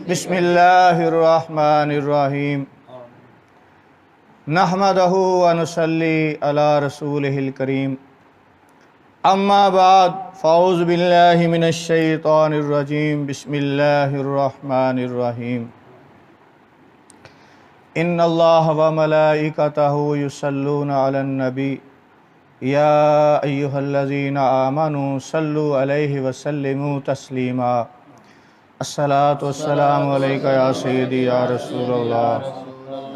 بسم اللہ الرحمن الرحیم نحمدہ ونصلی علی رسولہ الکریم اما بعد فاعوذ باللہ من الشیطان الرجیم بسم اللہ الرحمن الرحیم ان اللہ وملائکتہ یصلون علی النبی یا ایہا الذین آمنوا صلوا علیہ وسلموا تسلیما الصلاۃ والسلام علیک یا سیدی یا رسول اللہ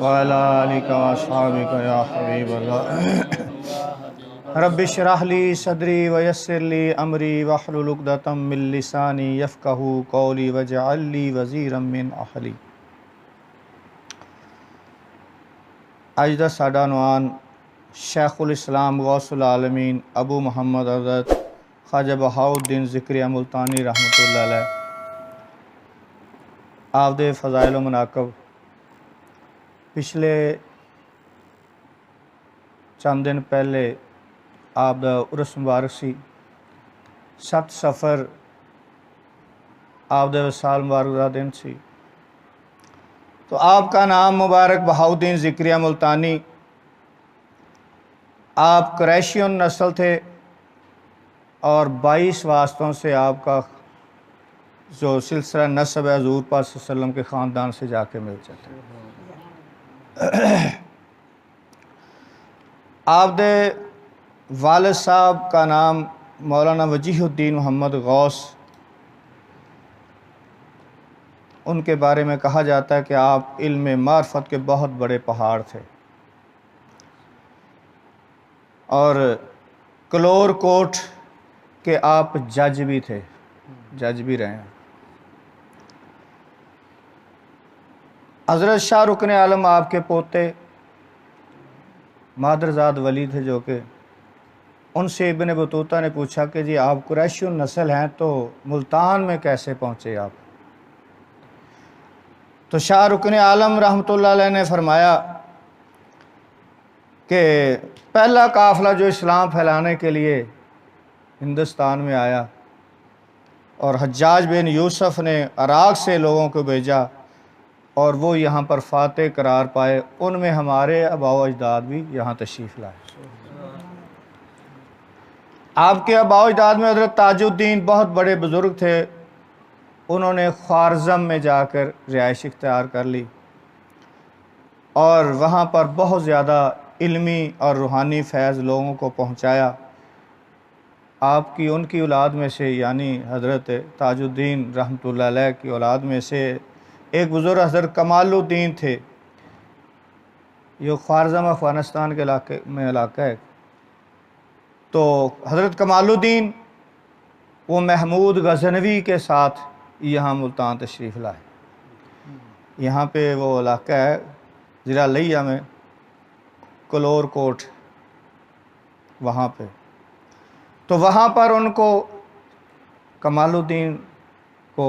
وعلی آلک واصحابک یا حبیب اللہ رب اشرح لی صدری ویسر لی امری واحلل عقدۃ من لسانی یفقہوا قولی واجعل لی وزیرا من اہلی۔ اج دا ساڈا عنوان شیخ الاسلام غوث العالمین ابو محمد حضرت خواجہ بہاؤالدین ذکریہ ملتانی رحمۃ اللہ علیہ آپ دے فضائل و مناقب پچھلے چند دن پہلے آپ دا عرس مبارک سی 7 صفر آپ دے وصال مبارک دا دن سی۔ تو آپ کا نام مبارک بہاؤالدین ذکریہ ملتانی، آپ قریشیون نسل تھے اور 22 واسطوں سے آپ کا جو سلسلہ نسب ہے حضور پاک صلی اللہ علیہ وسلم کے خاندان سے جا کے مل جاتے ہیں۔ آپ دے والد صاحب کا نام مولانا وجیہ الدین محمد غوث، ان کے بارے میں کہا جاتا ہے کہ آپ علم معرفت کے بہت بڑے پہاڑ تھے اور کلور کوٹ کے آپ جج بھی تھے، جج بھی رہے ہیں۔ حضرت شاہ رکن عالم آپ کے پوتے مادرزاد ولی تھے، جو کہ ان سے ابن بطوطہ نے پوچھا کہ جی آپ قریشی نسل ہیں تو ملتان میں کیسے پہنچے آپ؟ تو شاہ رکن عالم رحمۃ اللہ علیہ نے فرمایا کہ پہلا قافلہ جو اسلام پھیلانے کے لیے ہندوستان میں آیا اور حجاج بن یوسف نے عراق سے لوگوں کو بھیجا اور وہ یہاں پر فاتح قرار پائے، ان میں ہمارے آباء و اجداد بھی یہاں تشریف لائے۔ آپ کے آباء و اجداد میں حضرت تاج الدین بہت بڑے بزرگ تھے، انہوں نے خوارزم میں جا کر رہائش اختیار کر لی اور وہاں پر بہت زیادہ علمی اور روحانی فیض لوگوں کو پہنچایا۔ آپ کی ان کی اولاد میں سے یعنی حضرت تاج الدین رحمۃ اللہ علیہ کی اولاد میں سے ایک بزرگ حضرت کمال الدین تھے، یہ خوارزم افغانستان کے علاقہ ہے۔ تو حضرت کمال الدین وہ محمود غزنوی کے ساتھ یہاں ملتان تشریف لائے۔ یہاں پہ وہ علاقہ ہے ضلع لیا میں کلور کوٹ، وہاں پہ تو وہاں پر ان کو کمال الدین کو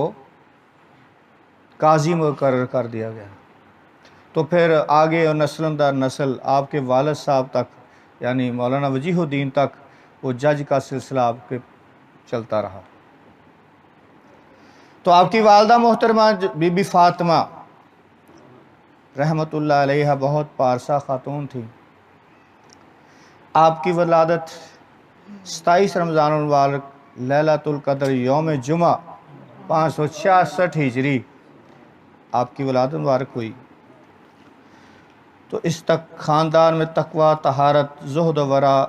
قاضی مقرر کر دیا گیا۔ تو پھر آگے نسل در نسل آپ کے والد صاحب تک یعنی مولانا وجیہ الدین تک وہ جج کا سلسلہ آپ کے چلتا رہا۔ تو آپ کی والدہ محترمہ بی بی فاطمہ رحمۃ اللہ علیہ بہت پارسا خاتون تھی۔ آپ کی ولادت 27 رمضان المبارک لیلۃ القدر یوم جمعہ 566 ہجری آپ کی ولادت مبارک ہوئی۔ تو اس تک خاندان میں تقوی، طہارت، زہد و ورع،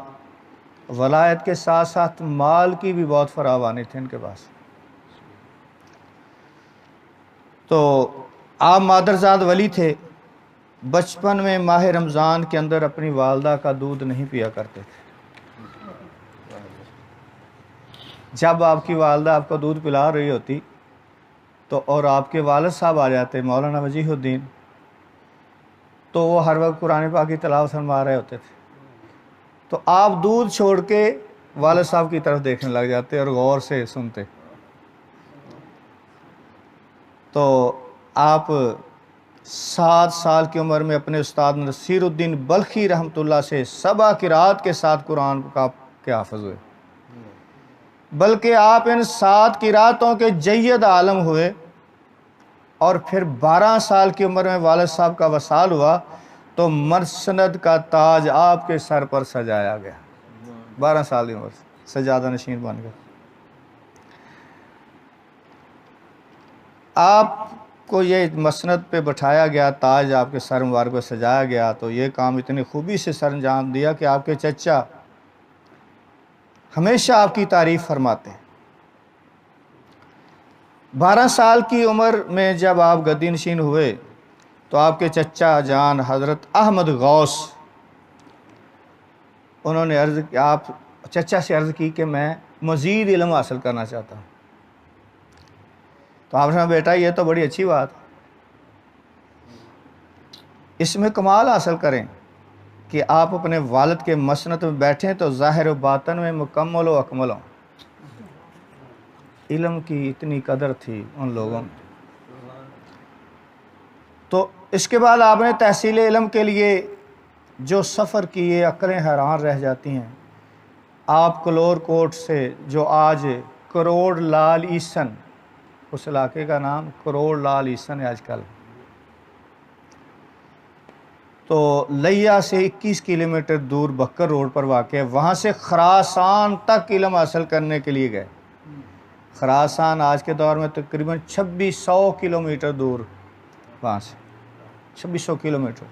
ولایت کے ساتھ ساتھ مال کی بھی بہت فراوانی تھی ان کے پاس۔ تو آپ مادرزاد ولی تھے، بچپن میں ماہ رمضان کے اندر اپنی والدہ کا دودھ نہیں پیا کرتے تھے۔ جب آپ کی والدہ آپ کو دودھ پلا رہی ہوتی تو اور آپ کے والد صاحب آ جاتے مولانا وجیہ الدین، تو وہ ہر وقت قرآن پاک کی تلاوت فرما رہے ہوتے تھے، تو آپ دودھ چھوڑ کے والد صاحب کی طرف دیکھنے لگ جاتے اور غور سے سنتے۔ تو آپ 7 سال کی عمر میں اپنے استاد نصیر الدین بلخی رحمۃ اللہ سے 7 قرات کے ساتھ قرآن کا کے حافظ ہوئے۔ بلکہ آپ ان 7 قراتوں کے جید عالم ہوئے، اور پھر 12 سال کی عمر میں والد صاحب کا وصال ہوا تو مسند کا تاج آپ کے سر پر سجایا گیا۔ 12 سال کی عمر سے سجادہ نشین بن گئے۔ آپ کو یہ مسند پہ بٹھایا گیا، تاج آپ کے سر مبارک پہ سجایا گیا، تو یہ کام اتنی خوبی سے سر انجام دیا کہ آپ کے چچا ہمیشہ آپ کی تعریف فرماتے ہیں۔ 12 سال کی عمر میں جب آپ گدی نشین ہوئے تو آپ کے چچا جان حضرت احمد غوث، انہوں نے آپ چچا سے عرض کی کہ میں مزید علم حاصل کرنا چاہتا ہوں۔ تو آپ نے کہا بیٹا یہ تو بڑی اچھی بات، اس میں کمال حاصل کریں کہ آپ اپنے والد کے مسند میں بیٹھیں تو ظاہر و باطن میں مکمل و اکمل ہوں۔ علم کی اتنی قدر تھی ان لوگوں میں۔ تو اس کے بعد آپ نے تحصیل علم کے لیے جو سفر کیے، عقلیں حیران رہ جاتی ہیں۔ آپ کلور کوٹ سے، جو آج کروڑ لال عیسن، اس علاقے کا نام کروڑ لال عیسن ہے آج کل، تو لیا سے 21 کلومیٹر دور بکر روڈ پر واقع ہے، وہاں سے خراسان تک علم حاصل کرنے کے لیے گئے۔ خراسان آج کے دور میں تقریباً 2600 کلومیٹر دور، وہاں سے 2600 کلومیٹر،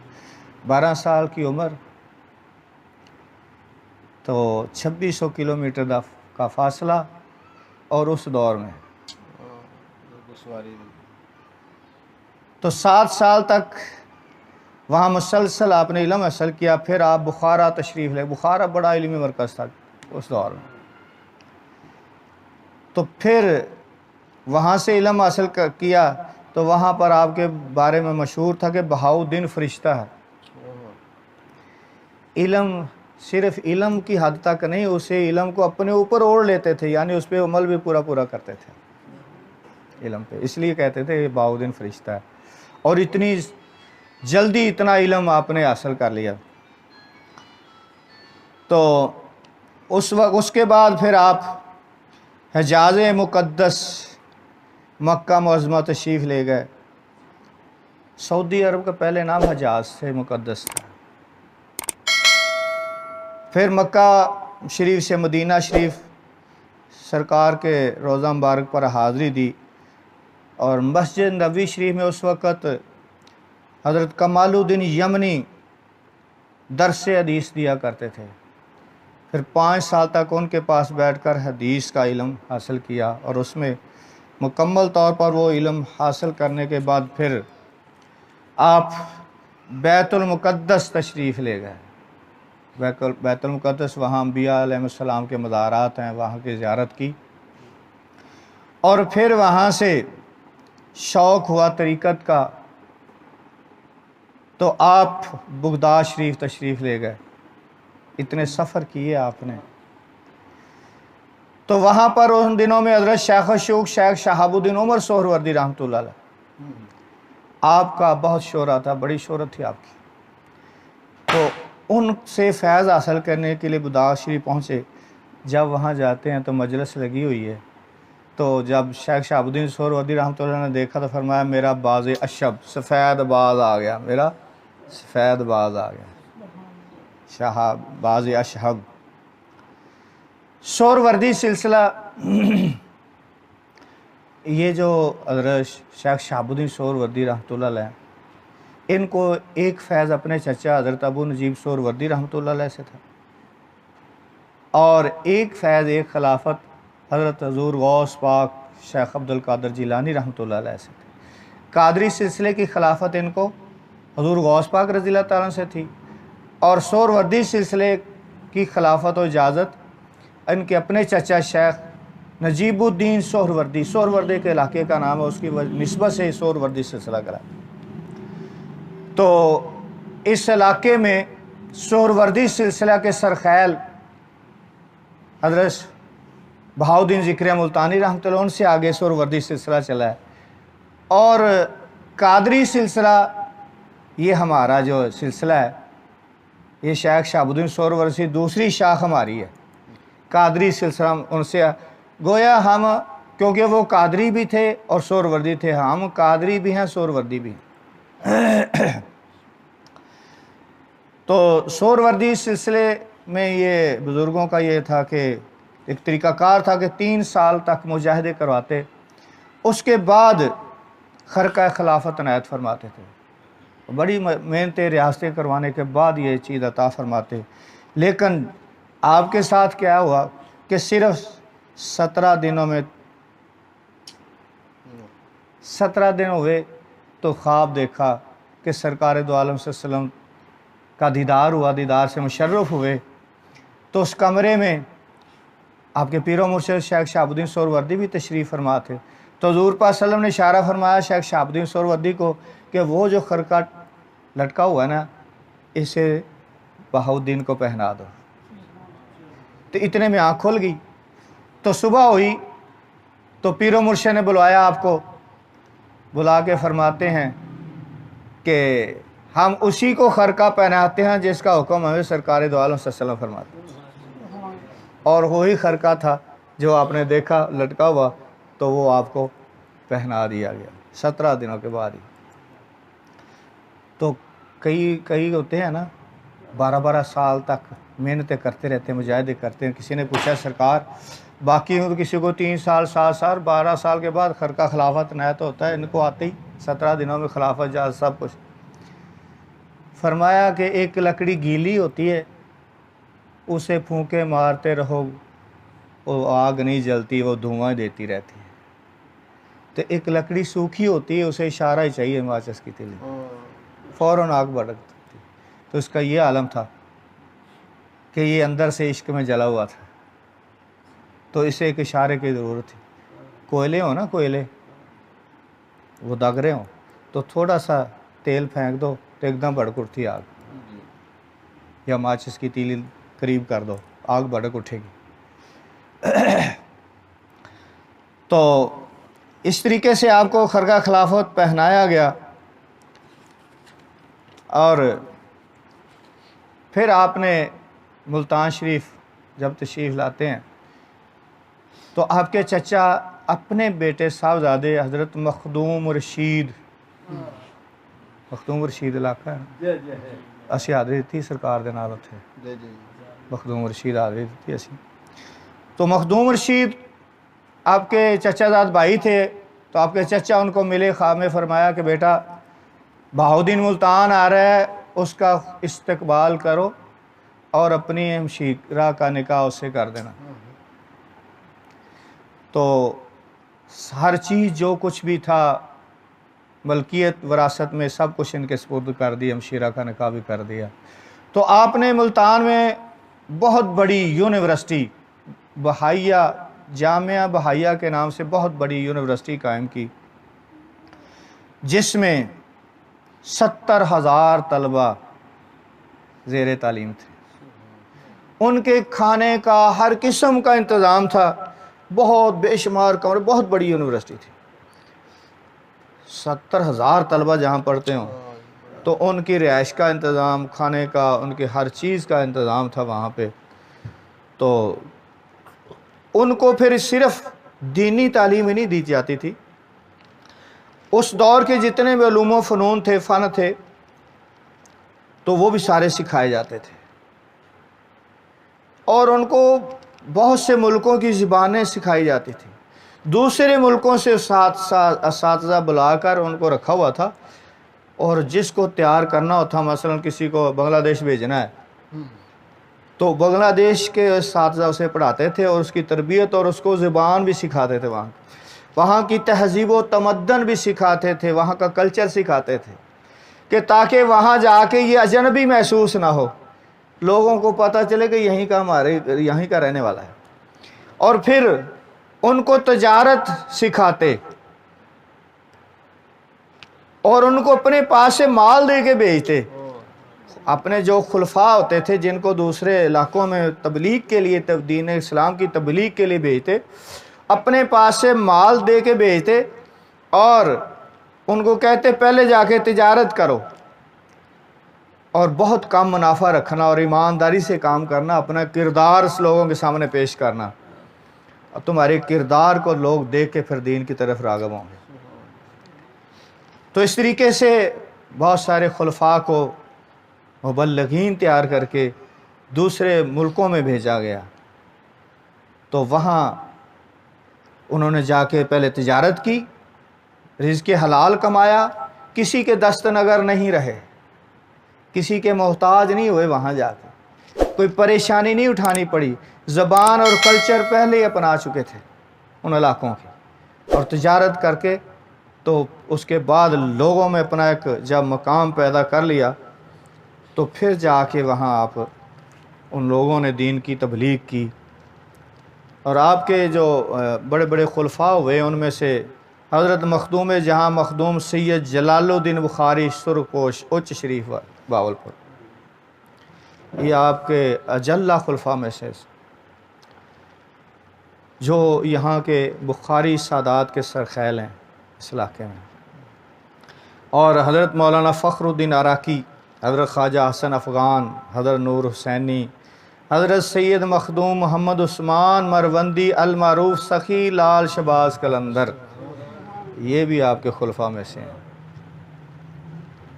12 سال کی عمر، تو 2600 کلومیٹر کا فاصلہ، اور اس دور میں تو 7 سال تک وہاں مسلسل آپ نے علم حاصل کیا۔ پھر آپ بخارا تشریف لے، بخارا بڑا علمی مرکز تھا اس دور میں، تو پھر وہاں سے علم حاصل کیا تو وہاں پر آپ کے بارے میں مشہور تھا کہ بہاؤالدین فرشتہ ہے۔ علم صرف علم کی حد تک نہیں، اسے علم کو اپنے اوپر اوڑھ لیتے تھے، یعنی اس پہ عمل بھی پورا کرتے تھے علم پہ، اس لیے کہتے تھے یہ بہاؤالدین فرشتہ ہے۔ اور اتنی جلدی اتنا علم آپ نے حاصل کر لیا۔ تو اس وقت اس کے بعد پھر آپ حجاز مقدس مکہ معظمہ تشریف لے گئے۔ سعودی عرب کا پہلے نام حجاز سے مقدس تھا۔ پھر مکہ شریف سے مدینہ شریف سرکار کے روضہ مبارک پر حاضری دی، اور مسجد نبوی شریف میں اس وقت حضرت کمال الدین یمنی درس حدیث دیا کرتے تھے۔ پھر 5 سال تک ان کے پاس بیٹھ کر حدیث کا علم حاصل کیا، اور اس میں مکمل طور پر وہ علم حاصل کرنے کے بعد پھر آپ بیت المقدس تشریف لے گئے۔ بیت المقدس، وہاں انبیاء علیہ السلام کے مزارات ہیں، وہاں کی زیارت کی، اور پھر وہاں سے شوق ہوا طریقت کا تو آپ بغداد شریف تشریف لے گئے۔ اتنے سفر کیے آپ نے، تو وہاں پر ان دنوں میں حضرت شیخ الشیوخ شیخ شہاب الدین عمر سہروردی رحمۃ اللہ علیہ، آپ کا بہت شہرت تھا، بڑی شہرت تھی آپ کی۔ تو ان سے فیض حاصل کرنے کے لیے بغداد شریف پہنچے۔ جب وہاں جاتے ہیں تو مجلس لگی ہوئی ہے، تو جب شیخ شہاب الدین سہروردی رحمۃ اللہ نے دیکھا تو فرمایا میرا باز اشب، سفید باز آ گیا، میرا سفید باز آ گیا، شہاب باز اشہب۔ سہروردی سلسلہ یہ جو حضرت شیخ شہاب الدین سہروردی رحمۃ اللہ علیہ، ان کو ایک فیض اپنے چچا حضرت ابو نجیب سہروردی رحمۃ اللہ علیہ سے تھا، اور ایک فیض، ایک خلافت حضرت حضور غوث پاک شیخ عبد القادر جیلانی رحمۃ اللہ علیہ سے تھی۔ قادری سلسلے کی خلافت ان کو حضور غوث پاک رضی اللہ تعالیٰ سے تھی، اور سہروردی سلسلے کی خلافت و اجازت ان کے اپنے چچا شیخ نجیب الدین سہروردی، سہروردی کے علاقے کا نام ہے، اس کی نسبت سے سہروردی سلسلہ کرا۔ تو اس علاقے میں سہروردی سلسلہ کے سرخیل حضرت بہاؤالدین ذکریہ ملتانی رحمۃ اللہ، ان سے آگے سہروردی سلسلہ چلا ہے، اور قادری سلسلہ یہ ہمارا جو سلسلہ ہے، یہ شیخ شہاب الدین سہروردی دوسری شاخ ہماری ہے۔ قادری سلسلہ ان سے گویا ہم، کیونکہ وہ قادری بھی تھے اور سہروردی تھے، ہم قادری بھی ہیں سہروردی بھی ہیں۔ تو سہروردی سلسلے میں یہ بزرگوں کا یہ تھا کہ ایک طریقہ کار تھا کہ 3 سال تک مجاہدے کرواتے، اس کے بعد خرقہ خلافت عنایت فرماتے تھے، بڑی محنتیں ریاستیں کروانے کے بعد یہ چیز عطا فرماتے۔ لیکن آپ کے ساتھ کیا ہوا کہ صرف 17 دنوں میں 17 دن ہوئے تو خواب دیکھا کہ سرکار دو عالم صلی اللہ علیہ وسلم کا دیدار ہوا، دیدار سے مشرف ہوئے۔ تو اس کمرے میں آپ کے پیر و مرشد شیخ شہاب الدین سہروردی بھی تشریف فرما تھے۔ تو حضور پاک صلی اللہ علیہ وسلم نے اشارہ فرمایا شیخ شہاب الدین سہروردی کو کہ وہ جو خرقہ لٹکا ہوا ہے نا، اسے بہاؤالدین کو پہنا دو۔ تو اتنے میں آنکھ کھل گئی۔ تو صبح ہوئی تو پیر و مرشد نے بلوایا آپ کو، بلا کے فرماتے ہیں کہ ہم اسی کو خرقہ پہناتے ہیں جس کا حکم ہمیں سرکار دو عالم صلی اللہ علیہ وسلم فرماتے ہیں، اور وہی خرقہ تھا جو آپ نے دیکھا لٹکا ہوا، تو وہ آپ کو پہنا دیا گیا 17 دنوں کے بعد ہی۔ تو کئی ہوتے ہیں نا 12 سال تک محنتیں کرتے رہتے ہیں، مجاہدے کرتے ہیں۔ کسی نے پوچھا سرکار باقی ہوں تو کسی کو 3 سال 7 سال 12 سال کے بعد خرقہ خلافت عنایت ہوتا ہے، ان کو آتے ہی 17 دنوں میں خلافت جاز سب کچھ۔ فرمایا کہ ایک لکڑی گیلی ہوتی ہے، اسے پھونکے مارتے رہو وہ آگ نہیں جلتی، وہ دھواں دیتی رہتی ہے۔ تو ایک لکڑی سوکھی ہوتی ہے، اسے اشارہ ہی چاہیے ماچس کی تیلی، فوراً آگ بھڑکتی۔ تو اس کا یہ عالم تھا کہ یہ اندر سے عشق میں جلا ہوا تھا، تو اسے ایک اشارے کی ضرورت تھی۔ کوئلے ہوں نا، کوئلے وہ دگ رہے ہوں تو تھوڑا سا تیل پھینک دو تو ایک دم بھڑک اٹھتی آگ، یا ماچس کی تیلی قریب کر دو آگ بھڑک اٹھے گی۔ تو اس طریقے سے آپ کو خرقہ خلافت پہنایا گیا، اور پھر آپ نے ملتان شریف جب تشریف لاتے ہیں تو آپ کے چچا اپنے بیٹے صاحبزادے حضرت مخدوم رشید، مخدوم رشید علاقہ ہے اسی حاضری تھی سرکار دے نال اتھے، مخدوم رشید حاضری تھی اسی۔ تو مخدوم رشید آپ کے چچا زاد بھائی تھے، تو آپ کے چچا ان کو ملے، خواب میں فرمایا کہ بیٹا بہاؤالدین ملتان آ رہا ہے، اس کا استقبال کرو اور اپنی ہمشیرہ کا نکاح اس سے کر دینا۔ تو ہر چیز جو کچھ بھی تھا ملکیت وراثت میں سب کچھ ان کے سپرد کر دی، ہمشیرہ کا نکاح بھی کر دیا۔ تو آپ نے ملتان میں بہت بڑی یونیورسٹی بہائیہ، جامعہ بہائیہ کے نام سے بہت بڑی یونیورسٹی قائم کی، جس میں 70,000 طلبہ زیر تعلیم تھے۔ ان کے کھانے کا ہر قسم کا انتظام تھا، بہت بے شمار کمرے، بہت بڑی یونیورسٹی تھی۔ 70,000 طلبہ جہاں پڑھتے ہوں تو ان کی رہائش کا انتظام، کھانے کا، ان کے ہر چیز کا انتظام تھا وہاں پہ۔ تو ان کو پھر صرف دینی تعلیم ہی نہیں دی جاتی تھی، اس دور کے جتنے بھی علوم و فنون تھے، فن تھے، تو وہ بھی سارے سکھائے جاتے تھے، اور ان کو بہت سے ملکوں کی زبانیں سکھائی جاتی تھی۔ دوسرے ملکوں سے اساتذہ بلا کر ان کو رکھا ہوا تھا، اور جس کو تیار کرنا ہوتا، مثلا کسی کو بنگلہ دیش بھیجنا ہے تو بنگلہ دیش کے اساتذہ اسے پڑھاتے تھے، اور اس کی تربیت اور اس کو زبان بھی سکھاتے تھے، وہاں کی تہذیب و تمدن بھی سکھاتے تھے، وہاں کا کلچر سکھاتے تھے، کہ تاکہ وہاں جا کے یہ اجنبی محسوس نہ ہو، لوگوں کو پتہ چلے کہ یہیں کا رہنے والا ہے۔ اور پھر ان کو تجارت سکھاتے، اور ان کو اپنے پاس سے مال دے کے بھیجتے۔ اپنے جو خلفاء ہوتے تھے جن کو دوسرے علاقوں میں تبلیغ کے لیے، دین اسلام کی تبلیغ کے لیے بھیجتے، اپنے پاس سے مال دے کے بھیجتے، اور ان کو کہتے پہلے جا کے تجارت کرو، اور بہت کم منافع رکھنا، اور ایمانداری سے کام کرنا، اپنا کردار لوگوں کے سامنے پیش کرنا۔ اور تمہارے کردار کو لوگ دیکھ کے پھر دین کی طرف راغب ہوں گے۔ تو اس طریقے سے بہت سارے خلفاء کو مبلغین تیار کر کے دوسرے ملکوں میں بھیجا گیا، تو وہاں انہوں نے جا کے پہلے تجارت کی، رزق حلال کمایا، کسی کے دست نگر نہیں رہے، کسی کے محتاج نہیں ہوئے، وہاں جا کے کوئی پریشانی نہیں اٹھانی پڑی، زبان اور کلچر پہلے ہی اپنا چکے تھے ان علاقوں کے، اور تجارت کر کے تو اس کے بعد لوگوں میں اپنا ایک جب مقام پیدا کر لیا، تو پھر جا کے وہاں آپ ان لوگوں نے دین کی تبلیغ کی۔ اور آپ کے جو بڑے بڑے خلفاء ہوئے ان میں سے حضرت مخدوم جہاں مخدوم سید جلال الدین بخاری سرخپوش اچ شریف باولپور، یہ آپ کے اجلہ خلفاء میں سے جو یہاں کے بخاری سادات کے سرخیل ہیں اس علاقے میں۔ اور حضرت مولانا فخر الدین عراقی، حضرت خواجہ حسن افغان، حضرت نور حسینی، حضرت سید مخدوم محمد عثمان مروندی المعروف سخی لال شباز قلندر، یہ بھی آپ کے خلفاء میں سے ہیں۔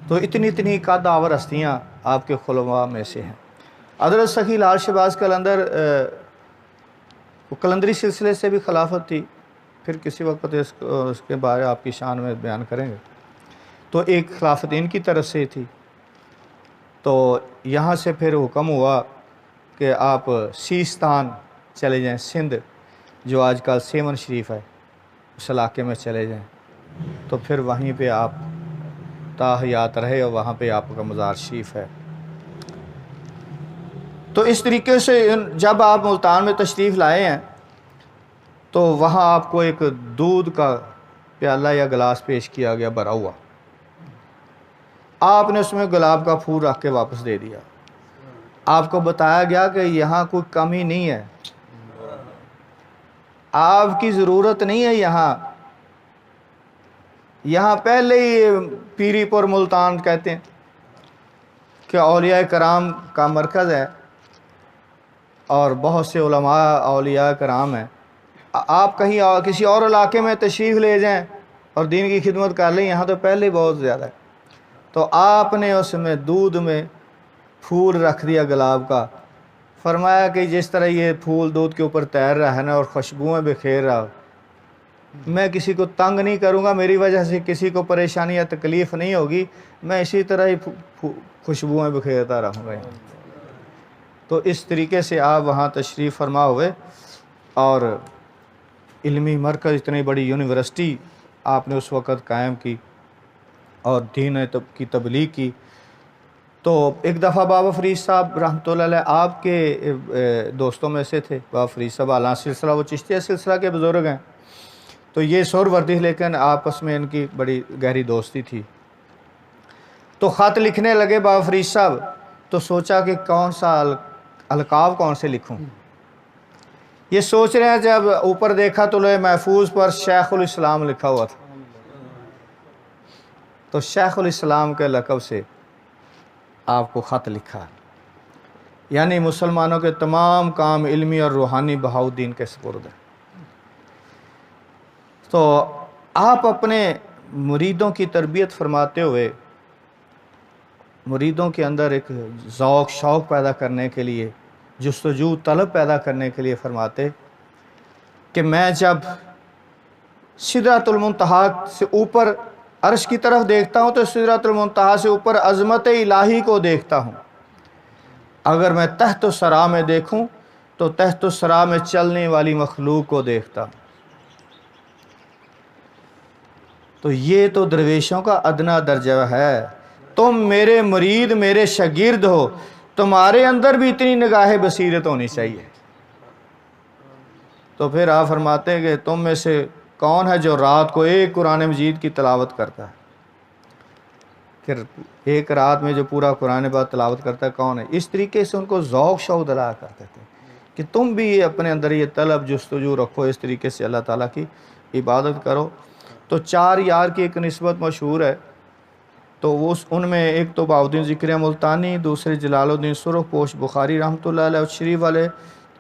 تو اتنی قد آور ہستیاں آپ کے خلفاء میں سے ہیں۔ حضرت سخی لال شباز قلندر قلندری سلسلے سے بھی خلافت تھی، پھر کسی وقت اس کے بارے آپ کی شان میں بیان کریں گے۔ تو ایک خلافت ان کی طرف سے تھی، تو یہاں سے پھر حکم ہوا کہ آپ سیستان چلے جائیں، سندھ جو آج کل سیون شریف ہے اس علاقے میں چلے جائیں، تو پھر وہیں پہ آپ تاحیات رہے اور وہاں پہ آپ کا مزار شریف ہے۔ تو اس طریقے سے جب آپ ملتان میں تشریف لائے ہیں تو وہاں آپ کو ایک دودھ کا پیالہ یا گلاس پیش کیا گیا بھرا ہوا، آپ نے اس میں گلاب کا پھول رکھ کے واپس دے دیا۔ آپ کو بتایا گیا کہ یہاں کوئی کمی نہیں ہے، آپ کی ضرورت نہیں ہے، یہاں پہلے ہی پیری پور ملتان کہتے ہیں کہ اولیاء کرام کا مرکز ہے اور بہت سے علماء اولیاء کرام ہیں۔ آپ کہیں کسی اور علاقے میں تشریف لے جائیں اور دین کی خدمت کر لیں، یہاں تو پہلے ہی بہت زیادہ ہے۔ تو آپ نے اس میں دودھ میں پھول رکھ دیا گلاب کا، فرمایا کہ جس طرح یہ پھول دودھ کے اوپر تیر رہا ہے نا اور خوشبوئیں بکھیر رہا، میں کسی کو تنگ نہیں کروں گا، میری وجہ سے کسی کو پریشانی یا تکلیف نہیں ہوگی، میں اسی طرح ہی خوشبوئیں بکھیرتا رہوں گا۔ تو اس طریقے سے آپ وہاں تشریف فرما ہوئے اور علمی مرکز، اتنی بڑی یونیورسٹی آپ نے اس وقت قائم کی اور دین کی تبلیغ کی۔ تو ایک دفعہ بابا فرید صاحب رحمۃ اللہ علیہ آپ کے دوستوں میں سے تھے، بابا فرید صاحب اعلیٰ سلسلہ، وہ چشتیہ سلسلہ کے بزرگ ہیں، تو یہ سہروردی، لیکن آپس میں ان کی بڑی گہری دوستی تھی۔ تو خط لکھنے لگے بابا فرید صاحب، تو سوچا کہ کون سا القاب کون سے لکھوں، یہ سوچ رہے ہیں، جب اوپر دیکھا تو لوح محفوظ پر شیخ الاسلام لکھا ہوا تھا، تو شیخ الاسلام کے لقب سے آپ کو خط لکھا، یعنی مسلمانوں کے تمام کام علمی اور روحانی بہاؤدین کے سپرد ہیں۔ تو آپ اپنے مریدوں کی تربیت فرماتے ہوئے مریدوں کے اندر ایک ذوق شوق پیدا کرنے کے لیے، جستجو طلب پیدا کرنے کے لیے فرماتے کہ میں جب سدرۃ المنتہا سے اوپر عرش کی طرف دیکھتا ہوں تو سدرۃ المنتہا سے اوپر عظمت الہی کو دیکھتا ہوں، اگر میں تحت الثری میں دیکھوں تو تحت الثری میں چلنے والی مخلوق کو دیکھتا ہوں۔ تو یہ تو درویشوں کا ادنا درجہ ہے، تم میرے مرید، میرے شاگرد ہو، تمہارے اندر بھی اتنی نگاہ بصیرت ہونی چاہیے۔ تو پھر آپ فرماتے ہیں کہ تم میں سے کون ہے جو رات کو ایک قرآن مجید کی تلاوت کرتا ہے، پھر ایک رات میں جو پورا قرآن پاک تلاوت کرتا ہے کون ہے؟ اس طریقے سے ان کو ذوق شوق دلا کرتے تھے کہ تم بھی اپنے اندر یہ طلب جستجو رکھو، اس طریقے سے اللہ تعالیٰ کی عبادت کرو۔ تو 4 یار کی ایک نسبت مشہور ہے، تو ان میں ایک تو بہاؤالدین ذکریہ ملتانی، دوسرے جلال الدین سرخپوش بخاری رحمۃ اللہ علیہ شریف والے،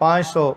500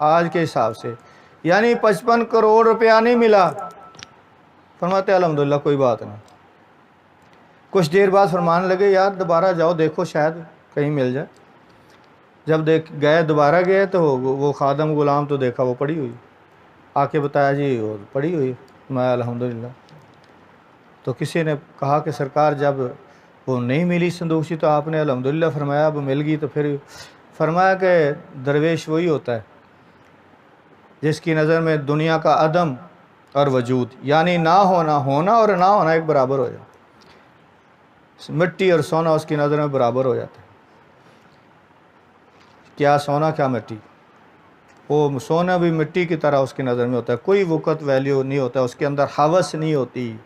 آج کے حساب سے، یعنی 55 کروڑ روپیہ نہیں ملا، فرماتے الحمدللہ کوئی بات نہیں۔ کچھ دیر بعد فرمانے لگے یار دوبارہ جاؤ دیکھو شاید کہیں مل جائے۔ جب گئے دوبارہ گئے تو وہ خادم غلام تو دیکھا وہ پڑی ہوئی، آ کے بتایا جی وہ پڑی ہوئی، میں الحمدللہ۔ تو کسی نے کہا کہ سرکار جب وہ نہیں ملی صندوقچی تو آپ نے الحمدللہ فرمایا اب مل گئی، تو پھر فرمایا کہ درویش وہی ہوتا ہے جس کی نظر میں دنیا کا عدم اور وجود، یعنی نہ ہونا اور نہ ہونا ایک برابر ہو جائے، مٹی اور سونا اس کی نظر میں برابر ہو جاتا ہے۔ کیا سونا کیا مٹی، وہ سونا بھی مٹی کی طرح اس کی نظر میں ہوتا ہے، کوئی وقت ویلیو نہیں ہوتا، اس کے اندر ہوس نہیں ہوتی،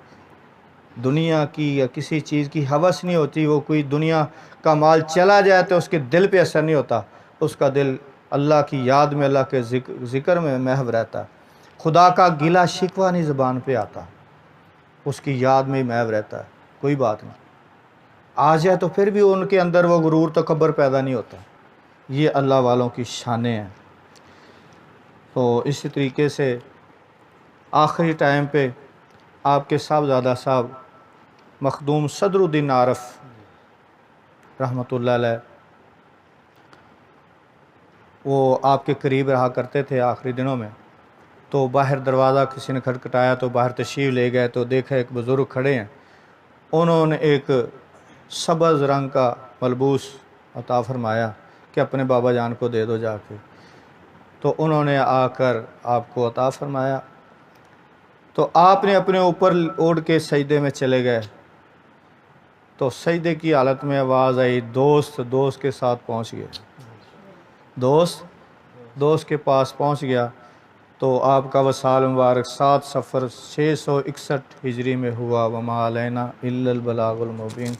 دنیا کی یا کسی چیز کی ہوس نہیں ہوتی، وہ کوئی دنیا کا مال چلا جائے تو اس کے دل پہ اثر نہیں ہوتا، اس کا دل اللہ کی یاد میں، اللہ کے ذکر میں محو رہتا ہے، خدا کا گلہ شکوہ نہیں زبان پہ آتا، اس کی یاد میں محو رہتا ہے، کوئی بات نہیں آ جائے تو پھر بھی ان کے اندر وہ غرور تکبر پیدا نہیں ہوتا۔ یہ اللہ والوں کی شانیں ہیں۔ تو اسی طریقے سے آخری ٹائم پہ آپ کے صاحبزادہ صاحب مخدوم صدر الدین عارف رحمۃ اللہ علیہ، وہ آپ کے قریب رہا کرتے تھے آخری دنوں میں، تو باہر دروازہ کسی نے کھٹکھٹایا تو باہر تشریف لے گئے تو دیکھا ایک بزرگ کھڑے ہیں، انہوں نے ایک سبز رنگ کا ملبوس عطا فرمایا کہ اپنے بابا جان کو دے دو جا کے، تو انہوں نے آ کر آپ کو عطا فرمایا، تو آپ نے اپنے اوپر اوڑھ کے سجدے میں چلے گئے، تو سجدے کی حالت میں آواز آئی دوست کے ساتھ پہنچ گئے، دوست کے پاس پہنچ گیا، تو آپ کا وصال مبارک 7 صفر 661 ہجری میں ہوا، وما علینا الا البلاغ المبین۔